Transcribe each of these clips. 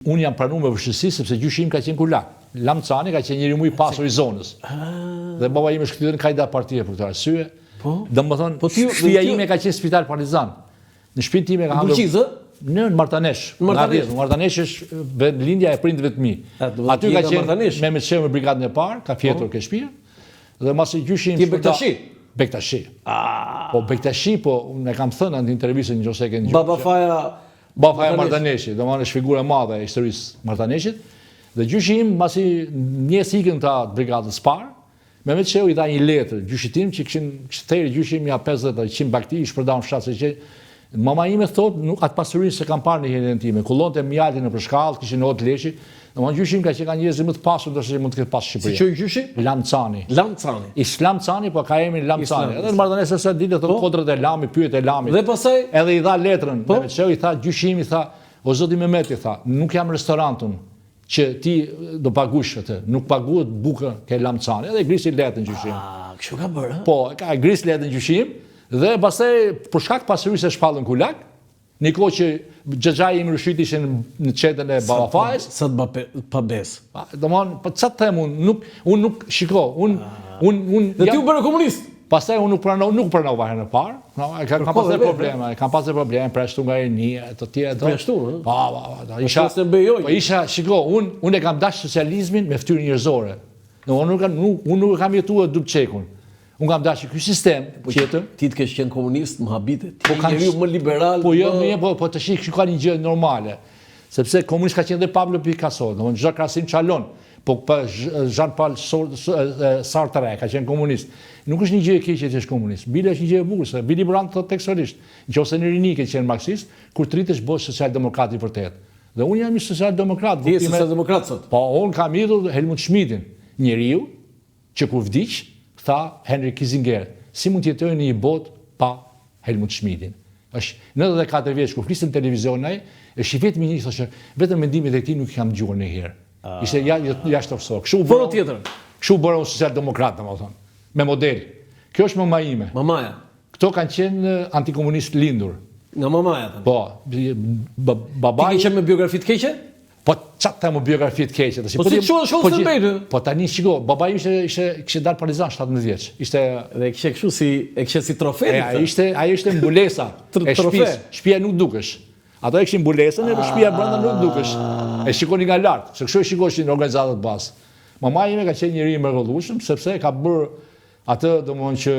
Unë jam pranuar me vështirësi sepse gjyshi im ka qenë kulak. Lamcani ka qenë njëri më i pasur i zonës. Dhe baba im është kthyer në kandidat partie për këtë arsye. Domethënë, shtëpia ime ka qenë spital Partizan. Në shtëpinë time ka Bulqizë? Në Martanesh. Martanesh është lindja e prindëve të mi. Aty ka qenë me shehu me brigadën e parë, ka fjetur ke shtëpia. Dhe masi gjyshi im Bektashi. Bektashi. Po Bektashi, po unë e kam thënë në intervistën nëse e keni dëgjuar. Baba Faja Martaneshit, domethënë është figurë e madhe e historisë Martaneshit. Dhe gjyshi im masi njësë ikën ta brigadës parë, Mehmet Shehu i dha një letër gjyshit tim që kishte theri gjyshi im ja 50-100 bakti i shpërndau në fshat se që mama ime thot nuk atë pasurinë se kam parë në jetën time. Kullonte mjaltin në përshkallë, kishin hot leshi. Domethënë gjyshi im ka qenë njerëz më të pasur do të mund të ketë pas Shqipëria. Si quaj gjyshi? Lamcani. Lamcani. Islam Cani, po ka emrin Lamcani. Edhe në Martanesë sa ditë thot kodrat e Lami, pyet e Lamit. Dhe pastaj edhe i dha letrën. Mehmet Shehu i tha gjyshi im i tha, o zoti Mehmet i tha, nuk jam restorantun që ti do pagush atë, nuk paguhet buka ke Lamcani. Edhe grisi letrën gjyshim. Kështu ka bërë? Po, ka gris letrën gjyshim dhe pastaj për shkak pasurisë e shpallën kulak. Një kohë që xhaxhai im Rushit ishin në çetën e Babafajës. Sa të pa besë. Domthon, po çfarë them unë nuk shiko, unë Dhe ti u bërë komunist. Pastaj unë nuk pranova herën e parë. Kam pasur probleme, kam pasur probleme për ashtu nga rinia, të tjerë. Për ashtu, isha, shiko, unë e kam dashur socializmin me fytyrë njerëzore. Unë nuk kam jetuar Dubčekun. Unë kam dashur ky sistem tjetër. Ti të kesh qenë komunist, më habite. Ti je njeriu më liberal. Po të shih kështu ka një gjë normale. Sepse komunist ka qenë dhe Pablo Picasso, domethënë çdo krahasim çalon. Po Jean-Paul Sartre ka qenë komunist. Nuk është një gjë e keqe që është komunist. Bile është një gjë e bukur, se Willy Brandt thotë tekstualisht, nëse në rini ke qenë marksist, kur tritesh bësh social-demokrat i vërtet. Dhe unë jam një social-demokrat. Ti je social-demokrat sot? Po, unë kam idhur Helmut Schmidtin, njeriu që kur vdiq, tha Henry Kissinger, si mund të jetojë në një botë pa Helmut Schmidtin? Është 94 vjeç kur flisën në televizion ai, është i vetmi një thoshte, vetëm mendimet e tij nuk i kam dëgjuar ndonjëherë. Ishte jashtëforcor. Kështu bëra unë social-demokrat, domethënë, me model. Kjo është mama ime. Mamaja. Këto kanë qenë antikomunist lindur. Nga mamaja thënë. Po, babai. Ti ke qenë me biografi të keqe? Po çfarë them biografi të keqe? Po si shoh se bëjë? Po tani shiko, babai kishte dalë Partizan 17 vjeç. Ishte dhe kishte kështu si trofe. Ai ishte mbulesa e shtëpisë. Shtëpia nuk dukesh. Ato e kishin mbulesën e shtëpia brenda nuk dukesh. E shikoni nga lart, se kështu e shikoshin organizatat bazë. Mama ime ka qenë njëri i mrekullueshëm sepse ka bërë atë domthonjë që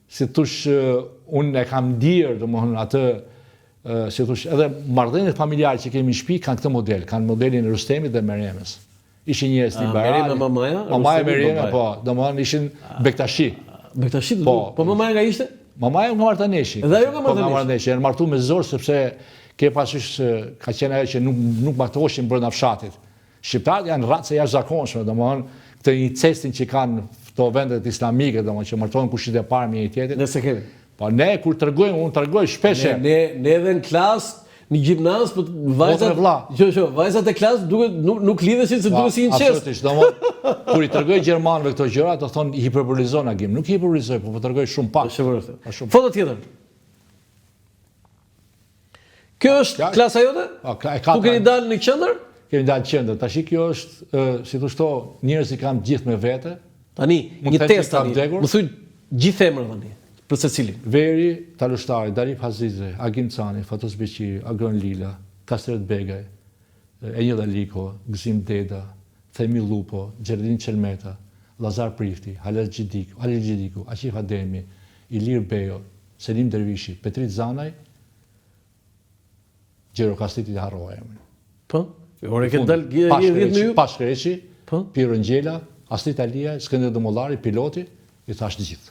si thosh unë e kam ndier domthonjë atë si thosh edhe marrëdhëniet familjare që kemi në shtëpi kanë këtë model, kanë modelin e Rustemit dhe Meryemës. Ishin njerëz liberalë. Meryema mamaja? Mamaja Meryema, po, domthonjë ishin Bektashi. Bektashi? Po mamaja nga ishte? Mamaja nga Martaneshi. Dhe ajo nga Martaneshi. Po nga Martaneshi, janë martuar me zor sepse ke pasysh ka qenë ajo që nuk martoheshin brenda fshatit. Shqiptarët janë racë e jashtëzakonshme, domethënë këtë incestin që kanë këto vendet islamike, domethënë që martohen kushtet e parë me një tjetrin. Nëse kemi. Po ne kur tregojmë, unë tregoj shpesh. Ne edhe në klasë, në gjimnaz, po vajzat vajzat e klasë duket nuk lidheshin se duhet si një çest. Absolutisht, domethënë kur i tregoj gjermanëve këto gjëra, do thonë hiperbolizon agim. Nuk hiperbolizoj, po tregoj shumë pak. Foto tjetër. Kjo është klasa jote? Tu keni dalë në qendër? Kemi dalë në qendër. Tash kjo është, si thosh to, njerëz që kanë gjithë me vete. Tani, një test tani. Më thuj gjithë emrat tani. Për secilin. Veri Talushtari, Darif Hazize, Agim Cani, Fatos Beqiri, Agron Lila, Kastret Begaj, Enjela Liko, Gzim Deda, Themi Lupo, Gjerdin Qelmeta, Lazar Prifti, Halil Gjidiku, Aqif Ademi, Ilir Bejo, Selim Dervishi, Petrit Zanaj, Gjero Kastiti dhe harroja emrin. Po? Ore këtë dalë 10 me ju? Pashkreqi, Piro Ngjela, Astrid Alia, Skënder Dëmollari, piloti, i thash të gjithë.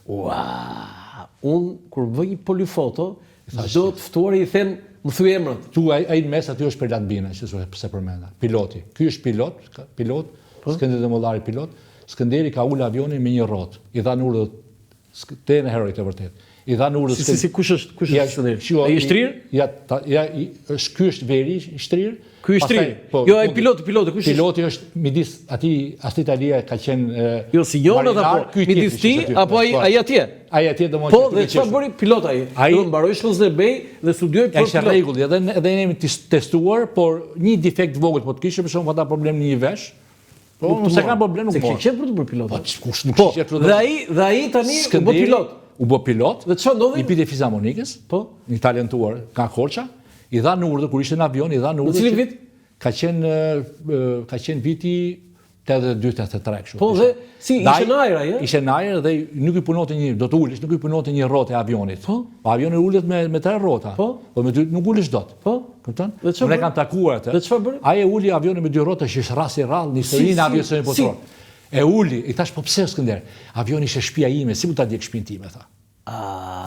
Unë, kur vëj një polifoto, do të ftuar i them, më thuj emrat. Tu, ai në mes aty është Perlat Bina, që se përmenda. Piloti. Ky është pilot, Skënder Dëmollari pilot. Skënderi ka ullë avionin me një rrotë. I dha në urdhët, te në herojt e vërtet. i dhanë urdhës. Si kush është skënder? Ai është shtrirë? Ky është veri i shtrirë. Ky është shtrirë. Jo, ai piloti, kush është? Piloti është midis atij Italia ka qenë jo si jonat apo midis ti apo ai atje? Ai atje domosdoshmë. Po, dhe çfarë bëri pilot ai? Do mbaroi shkollën e Bej dhe studioi për pilot. Është rregull, edhe ne jemi testuar, por një defekt vogël po të kishte për shkak ata problem në një vesh. Po, nuk ka problem nuk po. Se kishe për të bërë pilot. Po, kush nuk kishe për të. Dhe ai tani u bë pilot. U bë pilot. Dhe çfarë ndodhi? I piti Fizamonikës, po, një talentuar ka Korça, i dhanë urdhër kur ishte në avion, i dhanë urdhër. Në cilin vit? Ka qenë viti 82-83 kështu. Po dhe si ishte në ajër ai? Ishte në ajër dhe nuk i punonte do të ulesh, nuk i punonte një rrotë e avionit. Po, avioni ulet me 3 rrota. Po, me 2 nuk ulesh dot. Po, kupton? Ne kam takuar atë. Dhe çfarë bëri? Ai e uli avionin me 2 rrota që është rasti rrallë në historinë e aviacionit botror. E uli, i thash po pse Skënder? Avioni ishte shtëpia ime, si mund ta djeg shtëpinë time tha.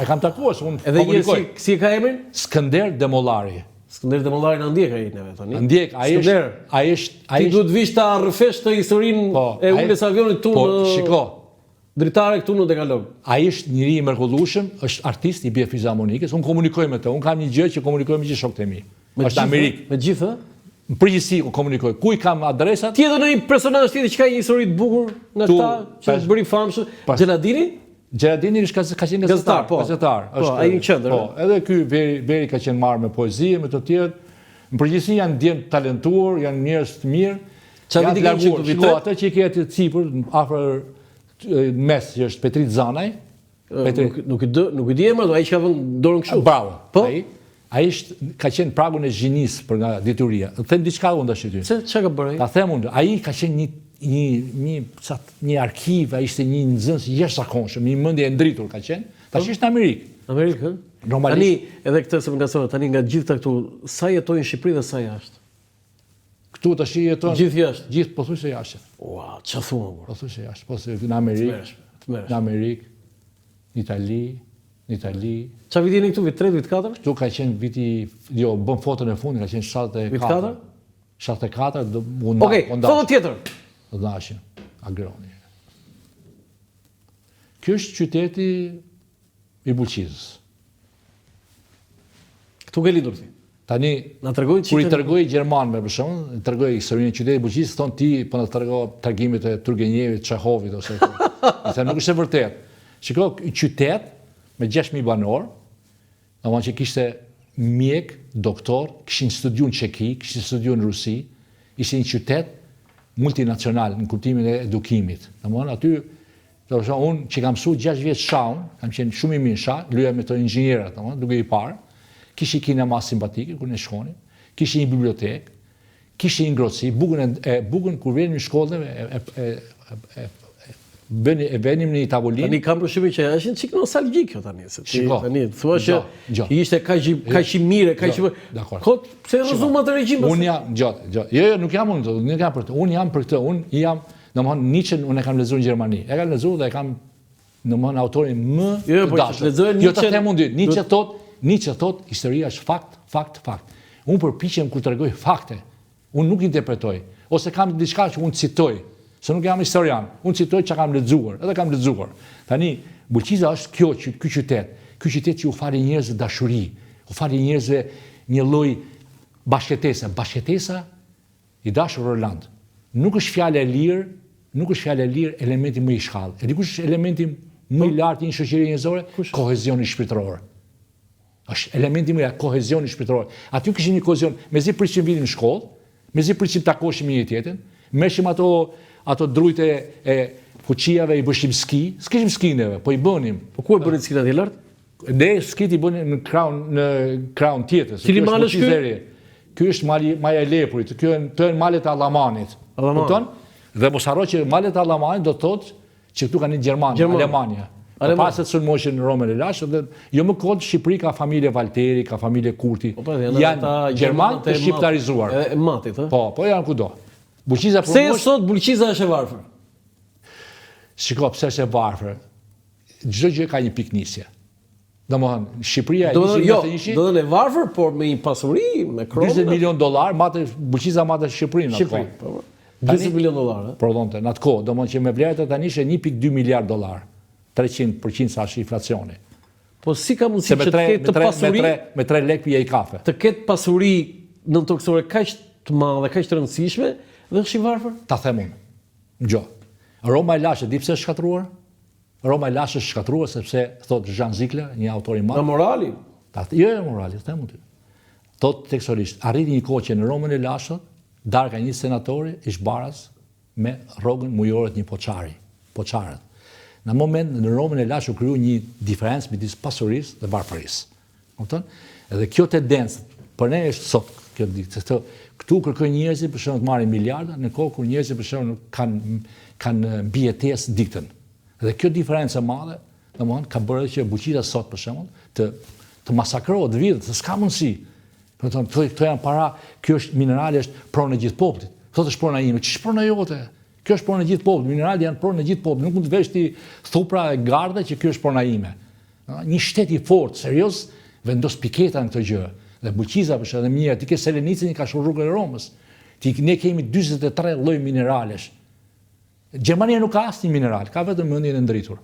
E kam takuar se unë komunikoj. Edhe si e ka emrin? Skënder Demollari. Skënder Demollari na ndjek ai neve tani. Ndjek, ai është ti duhet vish ta rrëfesh të historinë e uljes avionit tu në shiko. Dritare këtu në Dekalog. Ai është njëri i mrekullueshëm, është artist i bie Fizamonikës. Unë komunikoj me të. Unë kam një gjë që komunikoj me gjithë shokët e mi. Është Amerikë. Me gjithë? Në përgjithësi u komunikoj. Ku i kam adresat? Ti edhe në një personazh tjetër që ka një histori të bukur nga këta që është bëri famshëm. Gjeladini? Gjeladini ka qenë gazetar. Gazetar. Po, ai në qendër. Po, edhe ky veri ka qenë marrë me poezi, me të tjerë. Në përgjithësi janë djem të talentuar, janë njerëz të mirë. Çfarë viti kanë qenë këtu? Atë që i ke aty sipër afër mes që është Petrit Zanaj. Nuk i di emrin, ai që ka vënë dorën kështu. Bravo. Po. Ai ka qenë pragun e zhinis për nga dituria. Them diçka unë tash ty. Çfarë ka bërë ai? Ta them unë, ai ka qenë një arkiv, ai ishte një nxënës i jashtëzakonshëm, një mendje e ndritur ka qenë. Tash është në Amerikë. Amerikë? Normalisht. Tani edhe këtë se më ngasova, tani nga gjithë këtu, sa jetojnë në Shqipëri dhe sa jashtë? Këtu tash jetojnë gjithë jashtë. Gjithë pothuajse jashtë. Ua, çfarë thua? Pothuajse jashtë, po se në Amerikë. Në Amerikë, në Itali. Qa viti jeni këtu, vit 3, vit 4? Këtu ka qenë viti, jo, bëm fotën e fundit, ka qenë 74. Vit 4? 74, Okej, foto tjetër. Do dashim, Agroni. Kjo është qyteti i Bulqizës. Këtu ke lindur ti? Tani, kur i tërgoj Gjermanëve, për shembull, i tërgoj historinë e qytetit i Bulqizës, thonë ti po na tërgo tregimit e Turgenjevit, Çehovit ose këto. Nuk është e vërtetë. Shiko, qytet me 6.000 banor, domethënë që kishte mjek, doktor, kishin studiuar në Çeki, kishin studiuar në Rusi, ishte një qytet multinacional në kuptimin e edukimit. Domethënë aty, unë që kam mësuar 6 vjet shahun, kam qenë shumë i mirë shah, luaj me të inxhinierët, domethënë duke i parë, kishte kinema simpatike kur ne shkonim, kishte një bibliotekë, kishte një ngrohtësi, bukën kur vjen në shkollën venim në një tavolinë. Tani kam përshtypjen që është një çik nostalgjik kjo tani, se ti tani thua që ishte kaq i mirë, kaq i Kot pse rrëzum atë regjim? Unë jam gjatë. Jo, nuk jam unë, nuk jam për të. Unë jam për këtë. Unë jam, domethënë Nietzsche unë e kam lexuar në Gjermani. E kam lexuar dhe e kam domethënë autorin më të dashur. Jo të them unë, Nietzsche thot historia është fakt. Unë përpiqem kur tregoj fakte. Unë nuk interpretoj ose kam diçka që unë citoj. Se nuk jam historian, unë citoj që kam lexuar, edhe kam lexuar. Tani, Bulqiza është ky qytet që u fali njerëzve dashuri, u fali njerëzve një lloj bashkëtese. Bashkëtesa i dashur Roland. Nuk është fjalë e lirë, elementi më i shkallë. E dikush është elementi më i lartë i një shoqërie njerëzore, kohezioni shpirtëror. Është elementi më i lartë, kohezioni shpirtëror. Aty kishin një kohezion, mezi prishin vitin në shkollë, mezi prishin takoshim një tjetrin, meshim ato drujt e fuqiave i bëshim ski, s'kishim ski neve, po i bënim. Po ku e bënin skit atje lart? Ne skit i bënim në kraun tjetër. Cili mal është ky? Ky është maja e lepurit, ky janë malet e Allamanit. Kupton? Dhe mos harro që malet e Allamanit do të thotë që këtu kanë Gjermania, Alemania. Pas se sulmoshin Romën e Lash, dhe jo më kohë Shqipëri ka familje Valteri, ka familje Kurti. Janë Gjermanë të shqiptarizuar. E matit, ë? Po janë kudo. Bulqiza pse sot Bulqiza është e varfër? Shiko, pse është e varfër? Çdo gjë ka një piknisje. Domethënë, Shqipëria do të e varfër, por me një pasuri, me kronë. $20 milion, Bulqiza matë Shqipërinë atë kohë. Shqipëri, $20 milion, Prodhonte në atë kohë, domethënë që me vlerët tani ishte $1.2 miliard. 300% sa është inflacioni. Po si ka mundësi që të ketë pasuri me 3 lekë pije i kafe. Të ketë pasuri nëntoksore kaq të madhe, kaq të rëndësishme dhe është i varfër? Ta them unë. Ngjo. Roma e lashë di pse është shkatruar? Roma e lashë është shkatruar sepse thot Jean Zikler, një autor i madh. Në morali? Jo, morali, them unë. Thot tekstualisht, arriti një kohë që në Romën e lashët darka një senatori ish baras me rrogën mujore të një poçarët. Në moment në Romën e lashë u kriju një diferencë midis pasurisë dhe varfërisë. Kupton? Edhe kjo tendencë për ne është sot kjo ditë. Këtu kërkojnë njerëzit për shembull të marrin miliarda, në kohë kur njerëzit për shembull kanë mbijetesë ditën. Dhe kjo diferencë e madhe, domethënë ka bërë që buqita sot për shembull të masakrohet vite, se s'ka mundësi. Do të thonë këto janë para, kjo është minerali është pronë e gjithë popullit. Thotë është prona ime, ç'është prona jote? Kjo është pronë e gjithë popullit, minerali janë pronë e gjithë popullit, nuk mund të vesh ti thupra e gardhe që kjo është prona ime. Një shtet i fortë, serioz, vendos piketa në këtë gjë. Dhe buqiza për shkak të mirë, ti ke Selenicën, ka shumë rrugën e Romës. Ne kemi 43 lloj mineralesh. Gjermania nuk ka asnjë mineral, ka vetëm mendjen e ndritur.